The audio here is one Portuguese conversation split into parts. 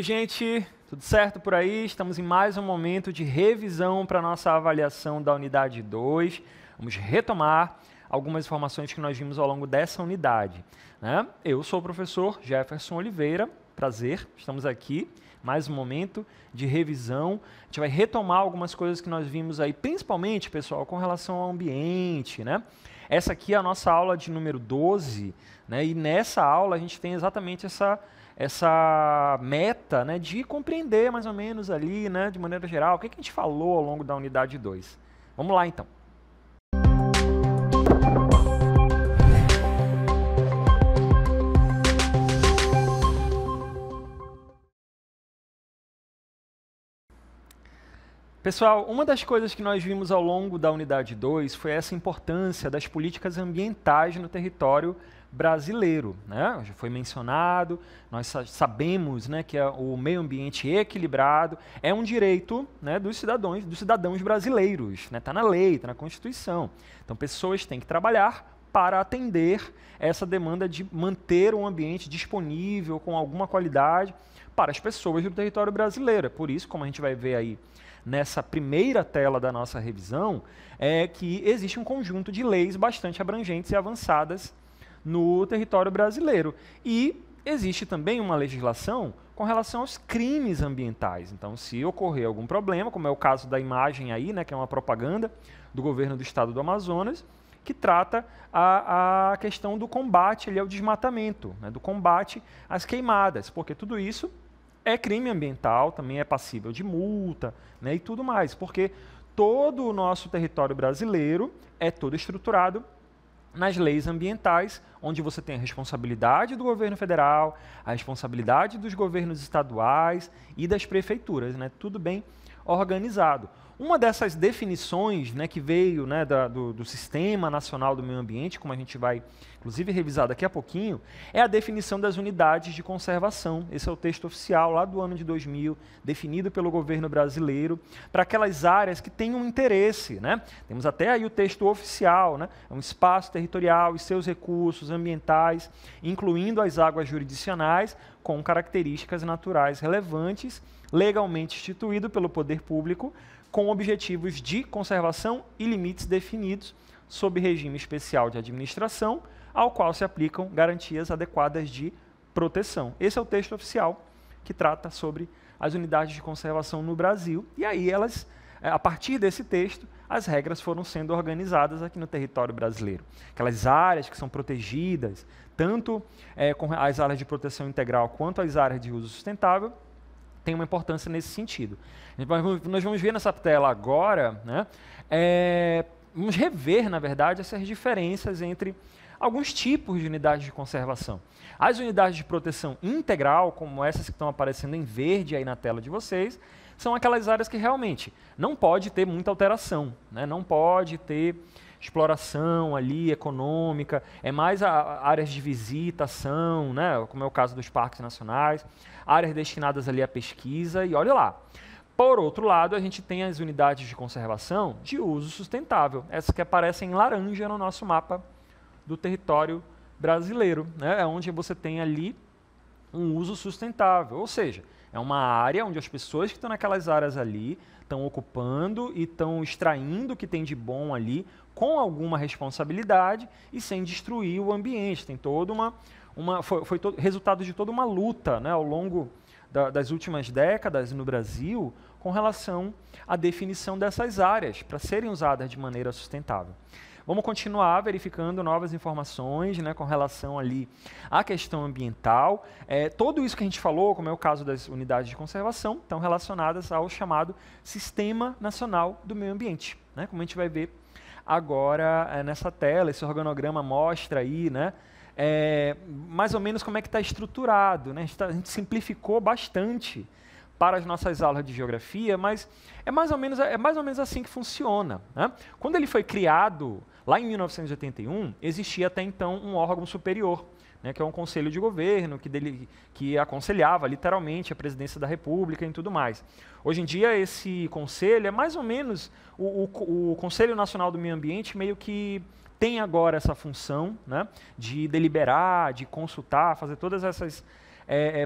Oi, gente, tudo certo por aí? Estamos em mais um momento de revisão para a nossa avaliação da unidade 2. Vamos retomar algumas informações que nós vimos ao longo dessa unidade, né? Eu sou o professor Jefferson Oliveira, prazer, estamos aqui, mais um momento de revisão. A gente vai retomar algumas coisas que nós vimos aí, principalmente, pessoal, com relação ao ambiente, né? Essa aqui é a nossa aula de número 12, né? E nessa aula a gente tem exatamente essa meta, né, de compreender mais ou menos ali, né, de maneira geral, o que a gente falou ao longo da unidade 2. Vamos lá, então. Pessoal, uma das coisas que nós vimos ao longo da unidade 2 foi essa importância das políticas ambientais no território brasileiro, né? Já foi mencionado, nós sabemos, né, que o meio ambiente equilibrado é um direito, né, dos cidadãos brasileiros, né? Está na lei, está na Constituição. Então, pessoas têm que trabalhar para atender essa demanda de manter um ambiente disponível com alguma qualidade para as pessoas do território brasileiro. É por isso, como a gente vai ver aí nessa primeira tela da nossa revisão, é que existe um conjunto de leis bastante abrangentes e avançadas no território brasileiro. E existe também uma legislação com relação aos crimes ambientais. Então, se ocorrer algum problema, como é o caso da imagem aí, né, que é uma propaganda do governo do estado do Amazonas, que trata a questão do combate ali, ao desmatamento, né, do combate às queimadas, porque tudo isso é crime ambiental, também é passível de multa, né, e tudo mais, porque todo o nosso território brasileiro é todo estruturado nas leis ambientais, onde você tem a responsabilidade do governo federal, a responsabilidade dos governos estaduais e das prefeituras, né, tudo bem organizado. Uma dessas definições, né, que veio, né, do Sistema Nacional do Meio Ambiente, como a gente vai, inclusive, revisar daqui a pouquinho, é a definição das unidades de conservação. Esse é o texto oficial lá do ano de 2000, definido pelo governo brasileiro, para aquelas áreas que têm um interesse, né? Temos até aí o texto oficial, né? É um espaço territorial e seus recursos ambientais, incluindo as águas jurisdicionais, com características naturais relevantes, legalmente instituído pelo poder público, com objetivos de conservação e limites definidos sob regime especial de administração, ao qual se aplicam garantias adequadas de proteção. Esse é o texto oficial que trata sobre as unidades de conservação no Brasil. E aí elas, a partir desse texto, as regras foram sendo organizadas aqui no território brasileiro. Aquelas áreas que são protegidas, tanto com as áreas de proteção integral quanto as áreas de uso sustentável, tem uma importância nesse sentido. Nós vamos ver nessa tela agora, né, vamos rever, na verdade, essas diferenças entre alguns tipos de unidades de conservação. As unidades de proteção integral, como essas que estão aparecendo em verde aí na tela de vocês, são aquelas áreas que realmente não pode ter muita alteração, né, não pode ter exploração ali, econômica, é mais áreas de visitação, né, como é o caso dos parques nacionais, áreas destinadas ali à pesquisa, e olha lá. Por outro lado, a gente tem as unidades de conservação de uso sustentável, essas que aparecem em laranja no nosso mapa do território brasileiro, né, é onde você tem ali um uso sustentável, ou seja, é uma área onde as pessoas que estão naquelas áreas ali estão ocupando e estão extraindo o que tem de bom ali com alguma responsabilidade e sem destruir o ambiente. Tem toda foi resultado de toda uma luta, né, ao longo das últimas décadas no Brasil com relação à definição dessas áreas para serem usadas de maneira sustentável. Vamos continuar verificando novas informações, né, com relação ali à questão ambiental. Tudo isso que a gente falou, como é o caso das unidades de conservação, estão relacionadas ao chamado Sistema Nacional do Meio Ambiente, né, como a gente vai ver agora nessa tela. Esse organograma mostra aí, né, mais ou menos como é que está estruturado, né? A gente simplificou bastante para as nossas aulas de geografia, mas é mais ou menos assim que funciona, né? Quando ele foi criado, lá em 1981, existia até então um órgão superior, né, que é um conselho de governo, que aconselhava literalmente a presidência da República e tudo mais. Hoje em dia, esse conselho é mais ou menos o Conselho Nacional do Meio Ambiente, meio que tem agora essa função, né, de deliberar, de consultar, fazer todas essas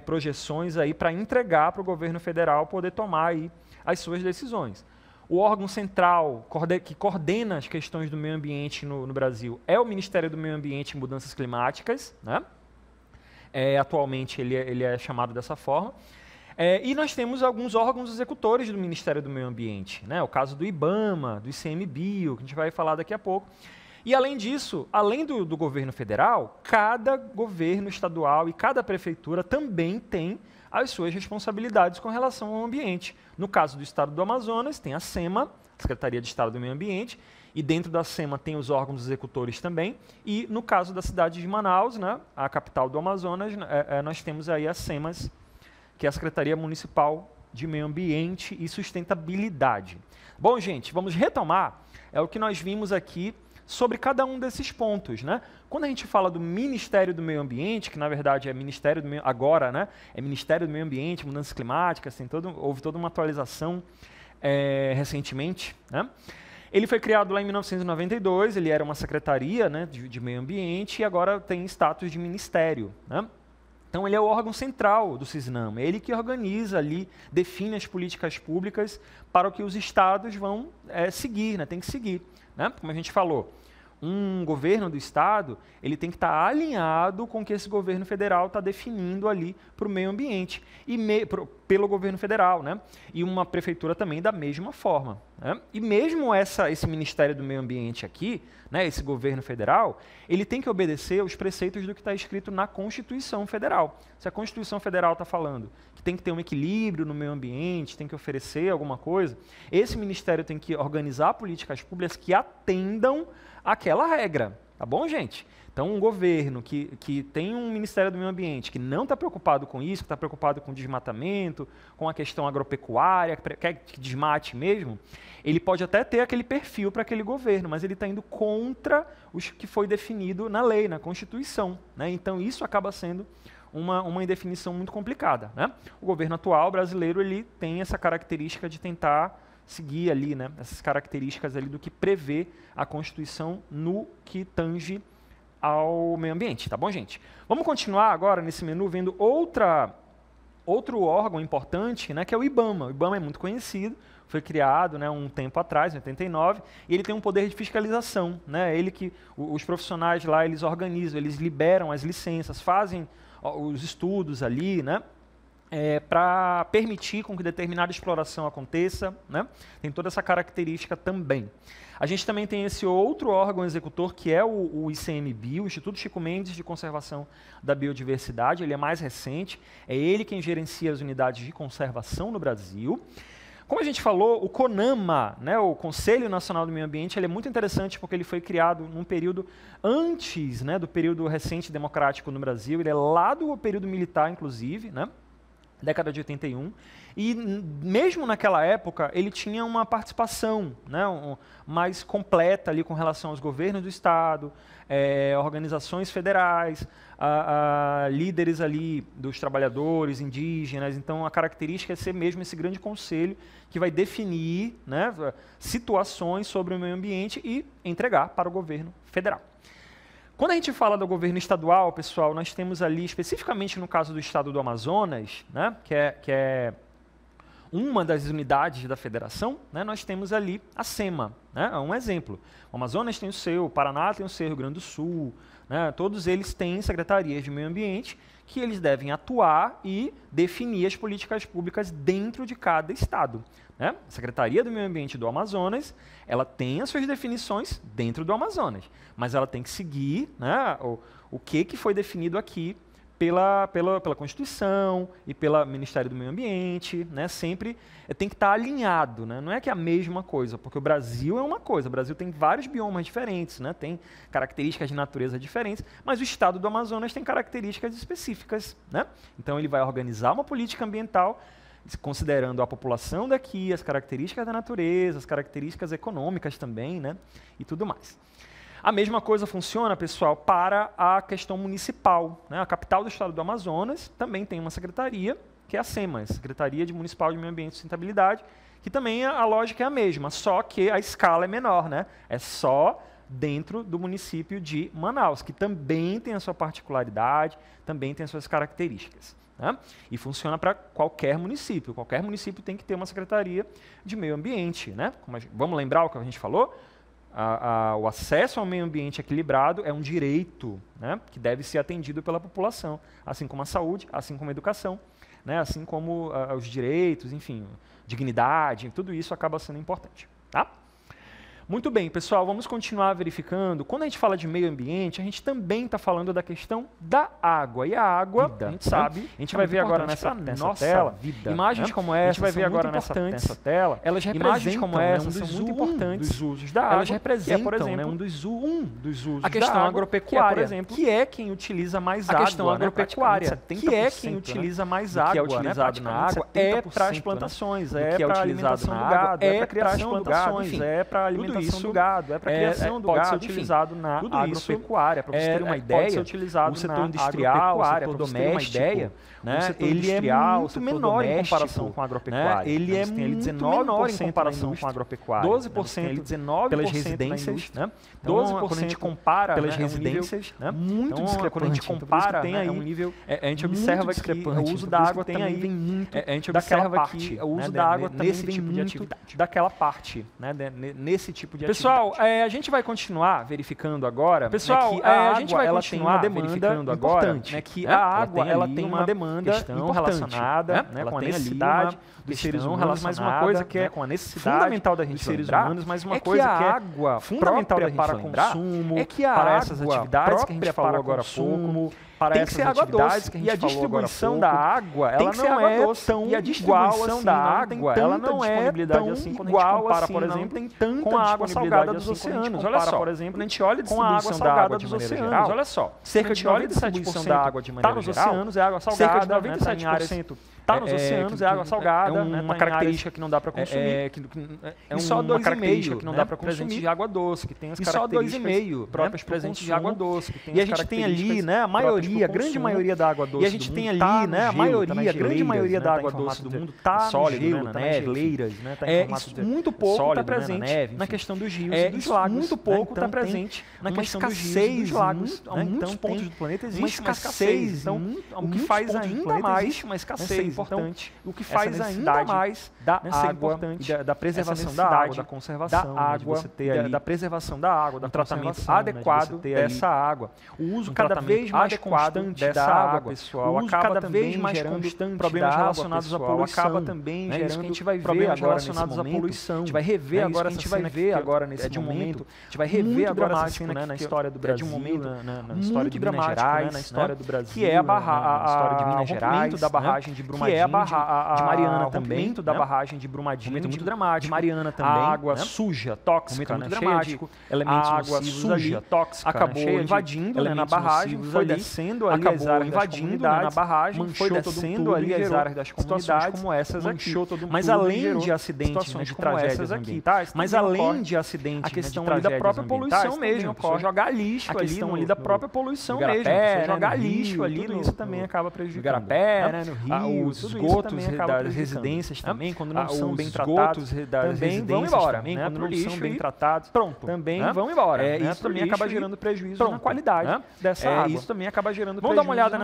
projeções aí para entregar para o governo federal poder tomar aí as suas decisões. O órgão central que coordena as questões do meio ambiente no Brasil é o Ministério do Meio Ambiente e Mudanças Climáticas, né? Atualmente ele é chamado dessa forma. E nós temos alguns órgãos executores do Ministério do Meio Ambiente, né? O caso do IBAMA, do ICMBio, que a gente vai falar daqui a pouco. E além disso, além do governo federal, cada governo estadual e cada prefeitura também tem as suas responsabilidades com relação ao ambiente. No caso do estado do Amazonas, tem a SEMA, Secretaria de Estado do Meio Ambiente, e dentro da SEMA tem os órgãos executores também. E no caso da cidade de Manaus, né, a capital do Amazonas, nós temos aí as SEMAS, que é a Secretaria Municipal de Meio Ambiente e Sustentabilidade. Bom, gente, vamos retomar o que nós vimos aqui sobre cada um desses pontos, né? Quando a gente fala do Ministério do Meio Ambiente, que na verdade é Ministério do Meio, agora, né? É Ministério do Meio Ambiente, Mudanças Climáticas, houve toda uma atualização recentemente, né? Ele foi criado lá em 1992, ele era uma secretaria, né, de meio ambiente e agora tem status de ministério, né? Então ele é o órgão central do CISNAM, é ele que organiza ali, define as políticas públicas para o que os estados vão seguir, né? Tem que seguir, né? Como a gente falou, um governo do estado, ele tem que estar alinhado com o que esse governo federal está definindo ali para o meio ambiente, pelo governo federal, né? E uma prefeitura também da mesma forma, né? E mesmo esse Ministério do Meio Ambiente aqui, né, esse governo federal, ele tem que obedecer aos preceitos do que está escrito na Constituição Federal. Se a Constituição Federal está falando que tem que ter um equilíbrio no meio ambiente, tem que oferecer alguma coisa, esse ministério tem que organizar políticas públicas que atendam aquela regra, tá bom, gente? Então, um governo que tem um Ministério do Meio Ambiente que não está preocupado com isso, que está preocupado com desmatamento, com a questão agropecuária, quer que desmate mesmo, ele pode até ter aquele perfil para aquele governo, mas ele está indo contra o que foi definido na lei, na Constituição, né? Então, isso acaba sendo uma indefinição muito complicada, né? O governo atual brasileiro ele tem essa característica de tentar seguir ali, né, essas características ali do que prevê a Constituição no que tange ao meio ambiente, tá bom, gente? Vamos continuar agora nesse menu vendo outro órgão importante, né, que é o IBAMA. O IBAMA é muito conhecido, foi criado, né, um tempo atrás, em 89, e ele tem um poder de fiscalização, né? Ele que os profissionais lá eles organizam, eles liberam as licenças, fazem os estudos ali, né? Para permitir com que determinada exploração aconteça, né? Tem toda essa característica também. A gente também tem esse outro órgão executor, que é o ICMBio, o Instituto Chico Mendes de Conservação da Biodiversidade, ele é mais recente, é ele quem gerencia as unidades de conservação no Brasil. Como a gente falou, o CONAMA, né, o Conselho Nacional do Meio Ambiente, ele é muito interessante porque ele foi criado num período antes, né, do período recente democrático no Brasil, ele é lá do período militar, inclusive, né? Década de 81, e mesmo naquela época ele tinha uma participação, né, mais completa ali com relação aos governos do estado, organizações federais, líderes ali dos trabalhadores, indígenas. Então a característica é ser mesmo esse grande conselho que vai definir, né, situações sobre o meio ambiente e entregar para o governo federal. Quando a gente fala do governo estadual, pessoal, nós temos ali, especificamente no caso do estado do Amazonas, né, que é uma das unidades da federação, né, nós temos ali a SEMA, né, é um exemplo. O Amazonas tem o seu, o Paraná tem o seu, Rio Grande do Sul, né, todos eles têm secretarias de meio ambiente que eles devem atuar e definir as políticas públicas dentro de cada estado, né? A Secretaria do Meio Ambiente do Amazonas, ela tem as suas definições dentro do Amazonas, mas ela tem que seguir, né, o que foi definido aqui pela Constituição e pelo Ministério do Meio Ambiente, né? Sempre tem que estar alinhado, né? Não é que é a mesma coisa, porque o Brasil é uma coisa, o Brasil tem vários biomas diferentes, né? Tem características de natureza diferentes, mas o estado do Amazonas tem características específicas, né? Então ele vai organizar uma política ambiental considerando a população daqui, as características da natureza, as características econômicas também, né? E tudo mais. A mesma coisa funciona, pessoal, para a questão municipal, né? A capital do estado do Amazonas também tem uma secretaria, que é a SEMA, Secretaria Municipal de Meio Ambiente e Sustentabilidade, que também a lógica é a mesma, só que a escala é menor, né? É só dentro do município de Manaus, que também tem a sua particularidade, também tem as suas características. Né? E funciona para qualquer município. Qualquer município tem que ter uma Secretaria de Meio Ambiente. Né? Vamos lembrar o que a gente falou? O acesso ao meio ambiente equilibrado é um direito, né, que deve ser atendido pela população, assim como a saúde, assim como a educação, né, assim como os direitos, enfim, dignidade, tudo isso acaba sendo importante. Tá? Muito bem, pessoal, vamos continuar verificando. Quando a gente fala de meio ambiente, a gente também está falando da questão da água. E a água, a gente sabe, a gente vai ver agora nessa tela, imagens como essa, a gente vai ver agora nessa tela, elas representam como essa, são muito importantes dos usos da água. Elas representam, por exemplo, um dos usos a questão agropecuária, por exemplo, que é quem utiliza mais água. A questão agropecuária, que é quem utiliza mais água, que é utilizado na água, é para as plantações, é para a alimentação do gado, é para a criação do gado, enfim, é para a alimentação do gado, é para a criação do gado, pode ser utilizado na agropecuária, para você ter uma ideia, pode ser utilizado no setor industrial, o setor doméstico, né? Ele é muito menor em comparação com a agropecuária. Ele é muito menor em comparação com a agropecuária. 12% pelas residências, né? 12% quando a gente compara pelas residências, né? Muito discrepante. Quando a gente compara, tem aí um nível, a gente observa que o uso da água também vem muito daquela parte. O uso da água também vem muito daquela parte, né? Nesse tipo de atividade. Pessoal, a gente vai continuar verificando agora. Pessoal, a gente vai continuar verificando agora, né, que a água ela tem uma demanda relacionada, né, com a necessidade dos seres humanos, mas uma coisa que é com a necessidade fundamental da gente seres humanos, mas uma coisa que é água fundamental da gente para consumo, é que para essas atividades que a gente falou agora há pouco, para essas atividades que a gente falou agora há pouco, da água, ela não é tão igual assim, da água, ela não é tão assim quando a gente compara, por exemplo, com a água salgada dos oceanos. Olha só, por exemplo, a gente olha a distribuição da água dos oceanos, olha só, cerca de 97% da água de maneira geral está nos oceanos, é água salgada, cerca de 97% está nos oceanos, é água salgada, é uma característica que não dá para consumir, é só 2,5% que não dá para consumir, de água doce, que tem as características próprias presentes de água doce, e a gente tem ali, né, a maioria, a grande maioria da água doce, e a gente tem ali, né, a maioria, a grande maioria da água doce do mundo está sólido, na neve, geleiras, né, muito pouco está presente na questão dos rios e dos lagos, muito pouco está presente na questão dos rios e dos lagos. Alguns pontos do planeta existe uma escassez, então o que faz ainda mais uma escassez importante, o que faz ainda mais da água, da preservação da água, da conservação da água, da preservação da água, do tratamento adequado dessa água, o uso cada vez mais constante dessa água, pessoal, acaba cada vez mais gerando problemas relacionados à poluição, acaba também gerando a gente vai ver agora relacionados à poluição, a gente vai rever agora, a gente vai ver agora nesse momento, a gente vai rever agora essa cena na história do Brasil, de um momento na história de Minas Gerais, na história do Brasil, que é a história de Minas Gerais, da barragem de Brumadinho, que é a de Mariana também, da barragem de Brumadinho, momento muito dramático, de Mariana também, água suja, tóxica, muito dramático, elementos água suja, tóxica, acabou invadindo na barragem, foi descendo ali as áreas invadindo na barragem, foi descendo ali as áreas das comunidades como essas aqui. Mas além de acidentes, de tragédias ambientais, mas além de acidentes, a questão ali da própria poluição mesmo, jogar lixo ali da própria poluição mesmo, jogar lixo ali, isso também acaba prejudicando. Igarapé, no Rio, os esgotos das residências também, quando não são bem tratados, também vão embora, quando não são bem tratados, também vão embora. Isso também acaba gerando prejuízo na qualidade dessa água. Isso também acaba gerando prejuízo. Vamos dar uma olhada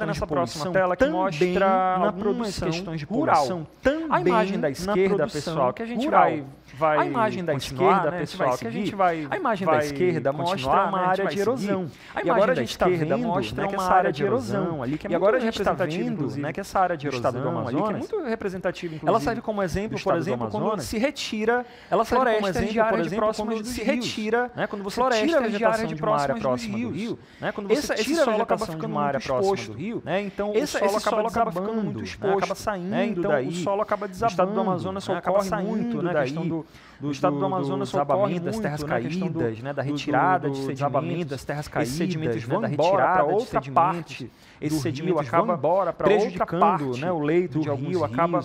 nessa próxima tela que mostra algumas questões de poluição. A imagem da esquerda, pessoal, que a gente vai a imagem da esquerda, pessoal, que a gente vai... A imagem da esquerda mostra uma área de erosão. E agora a gente está vendo mostra uma área de erosão ali, que é muito representativa, inclusive, que essa área de erosão ali, que é muito representativa, inclusive. Ela serve como exemplo, por exemplo, quando se retira florestas de áreas próximas dos rios. Quando você tira a vegetação de uma área próxima do rio, quando você tira a vegetação de uma área próxima do rio, então o solo acaba ficando muito exposto, acaba saindo daí, o solo acaba desabando. O estado do Amazonas ocorre muito na questão do estado do Amazonas ocorre das terras caídas, da retirada de sedimentos das terras caídas, esses sedimentos vão embora para outra parte esse sedimento acaba embora para outra parte, né, o leito de alguns rios, acaba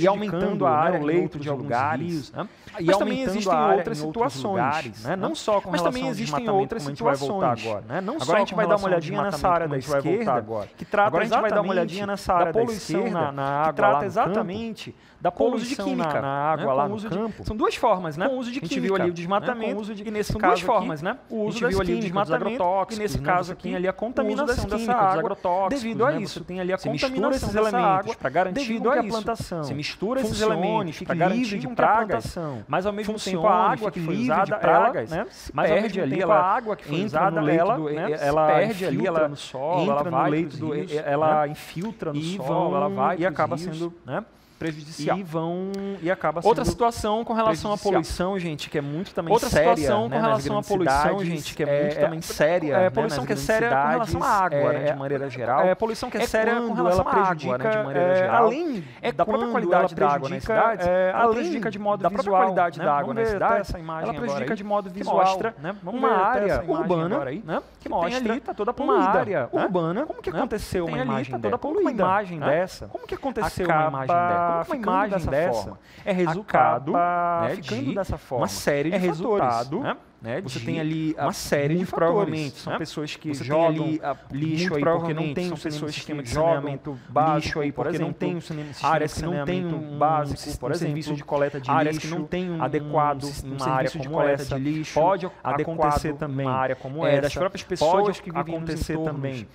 aumentando a área, o leito de alguns lugares, né? Mas também existem outras situações, né? Não só com relação ao desmatamento, como a gente vai voltar agora, né? Não só a gente vai dar uma olhadinha nessa área da esquerda, que trata exatamente, a gente vai dar uma olhadinha nessa área da poluição na água, que trata exatamente da poluição na água lá no campo. São duas formas, né? Com uso de química. A gente viu ali o desmatamento, e nesse caso duas formas, né? O uso das químicas, dos agrotóxicos, e nesse caso aqui ali a contaminação dessa água devido a isso. Tem ali a contaminação desses elementos para garantir a plantação. Você mistura esses elementos para garantir de pragas, mas ao mesmo tempo a água que foi usada de pragas, né? Mas perde ali a água que foi usada, ela perde ali, ela no solo, ela vai no leito, ela infiltra no solo, ela vai e acaba sendo, né, prejudicial. E acaba sendo outra situação com relação à poluição, gente, que é muito também outra séria. Outra situação com relação à poluição, gente, que é muito também séria. Poluição que é séria com relação à água, né, de maneira geral. Poluição que é séria com relação à água, né, de maneira geral. Além da própria qualidade da água nas cidades, ela prejudica de modo visual. Da própria qualidade da água nas cidades, ela prejudica de modo visual. Mostra uma área urbana, né, que mostra ali tá toda poluída. Uma área urbana. Como que aconteceu uma imagem toda poluída? Uma imagem dessa? Como que aconteceu uma imagem dessa? Uma imagem dessa é resultado, né, de dessa forma, uma série de resultado, né, você tem ali uma série de provavelmente são pessoas que jogam lixo aí porque não tem um esquema de saneamento básico aí, porque não tem áreas que não tem um básico, por exemplo, serviço de coleta de áreas que não tem um adequado uma área de coleta de lixo, pode acontecer também uma área como essa, das próprias pessoas que vivem acontecer também.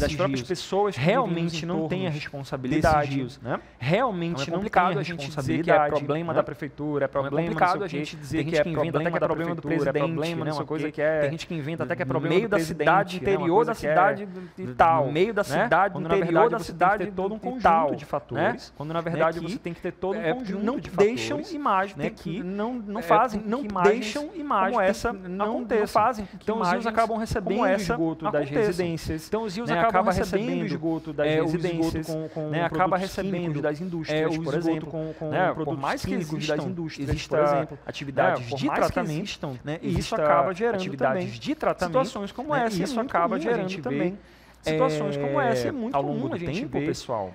Das próprias pessoas que realmente não têm a responsabilidade, né? Realmente não tem a responsabilidade, que é problema da prefeitura, é problema complicado a gente dizer que é problema da problema do presidente, problema, não coisa que é, tem gente que inventa até que é problema meio da cidade, interior da cidade e tal, meio da cidade, interior da cidade, tem todo um conjunto de fatores, quando na verdade você tem que ter todo um conjunto de fatores, não deixam imagens que não fazem, não deixam imagens como essa não fazem, então os rios acabam recebendo o esgoto das residências, então os rios acaba recebendo o esgoto das residências, acaba recebendo das indústrias, por exemplo, com produtos mais químicos das indústrias, por exemplo, atividades de tratamento, e isso acaba gerando atividades de tratamento, situações como essa, isso acaba gerando também situações como essa, é muito comum a gente ver, pessoal.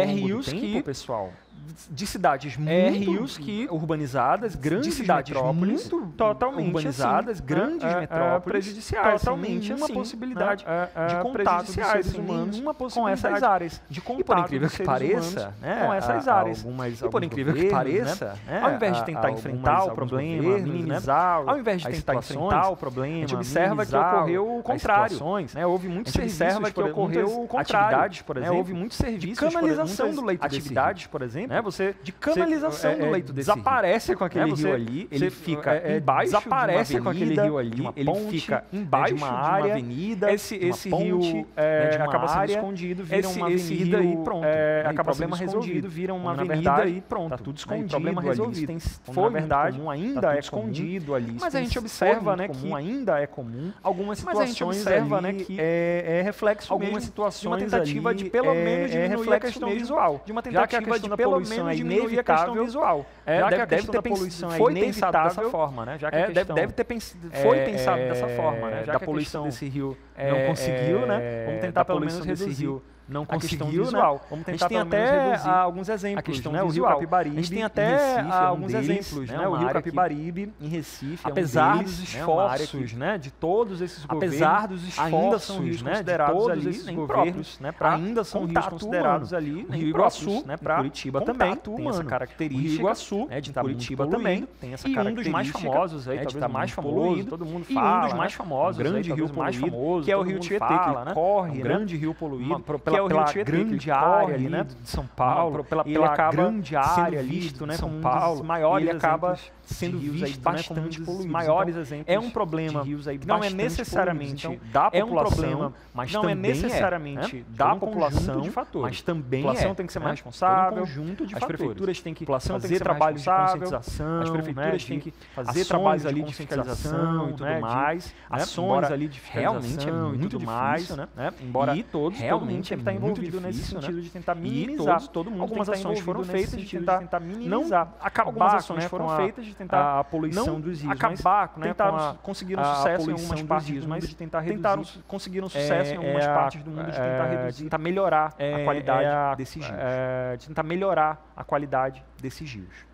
Rios que, pessoal, de cidades muito urbanizadas, grandes metrópoles, totalmente urbanizadas, grandes metrópoles, prejudiciais, totalmente uma possibilidade de contato dos seres humanos com essas áreas, de contato, e por incrível que pareça, com essas áreas, e por incrível que pareça, ao invés de tentar enfrentar o problema, minimizar, ao invés de tentar enfrentar o problema, a gente observa que ocorreu o contrário, houve muitos serviços, que ocorreu o contrário, atividades, por exemplo, houve muitos serviços de canalização do leito, atividades, por exemplo, você de canalização do leito desse desaparece com aquele rio ali, ele fica embaixo, desaparece com aquele rio ali, ele fica embaixo de uma área, avenida, esse rio acaba sendo escondido, vira uma avenida e pronto, acaba sendo resolvido, vira uma avenida e pronto, tá tudo escondido, problema resolvido, na verdade ainda é escondido ali, mas a gente observa, né, que ainda é comum algumas situações ali que é reflexo algumas situações de uma tentativa de pelo menos diminuir a questão visual, de uma tentativa de pelo menos diminuir a questão visual. Deve ter poluição foi pensado dessa forma, né? Já que a questão foi pensado dessa forma, né? Já que a poluição desse rio não conseguiu, né? Vamos tentar pelo menos reduzir. Não conseguiu, visual. Né? Vamos tentar pelo menos reduzir alguns exemplos, né? O Rio Capibaribe, a gente tem até alguns exemplos, né? O Rio Capibaribe em Recife, apesar dos esforços, né, de todos esses governos, apesar dos esforços, ainda são rios considerados ali governos, né, ainda são rios considerados ali, o Rio Iguaçu, né, para Curitiba também tem essa característica, o Rio Iguaçu, né, de Curitiba também tem essa característica, e um dos mais famosos aí, talvez o mais famoso, todo mundo fala, e um dos mais famosos, grande rio mais famoso, que é o Rio Tietê, que corre, grande rio poluído, pela grande área ali, né, de São Paulo, pela grande área ali, né, São Paulo, maiores, ele acaba sendo visto bastante poluído. Maiores exemplos. É um problema de rios aí, não é necessariamente da população, mas não é necessariamente da população, mas também a população tem que ser mais responsável, as prefeituras têm que fazer trabalhos de conscientização, as prefeituras têm que fazer trabalhos ali de fiscalização e tudo mais, ações ali de realmente é muito difícil, né? Embora todos realmente é que está envolvido nesse sentido de tentar minimizar. Todo mundo algumas ações foram feitas de tentar minimizar. Algumas ações foram feitas de tentar a poluição dos rios. Acabar, tentaram conseguir sucesso em algumas partes do mundo de tentar reduzir. Conseguiram sucesso em algumas partes do mundo de tentar reduzir, tentar melhorar a qualidade desses rios. De tentar melhorar a qualidade desses rios.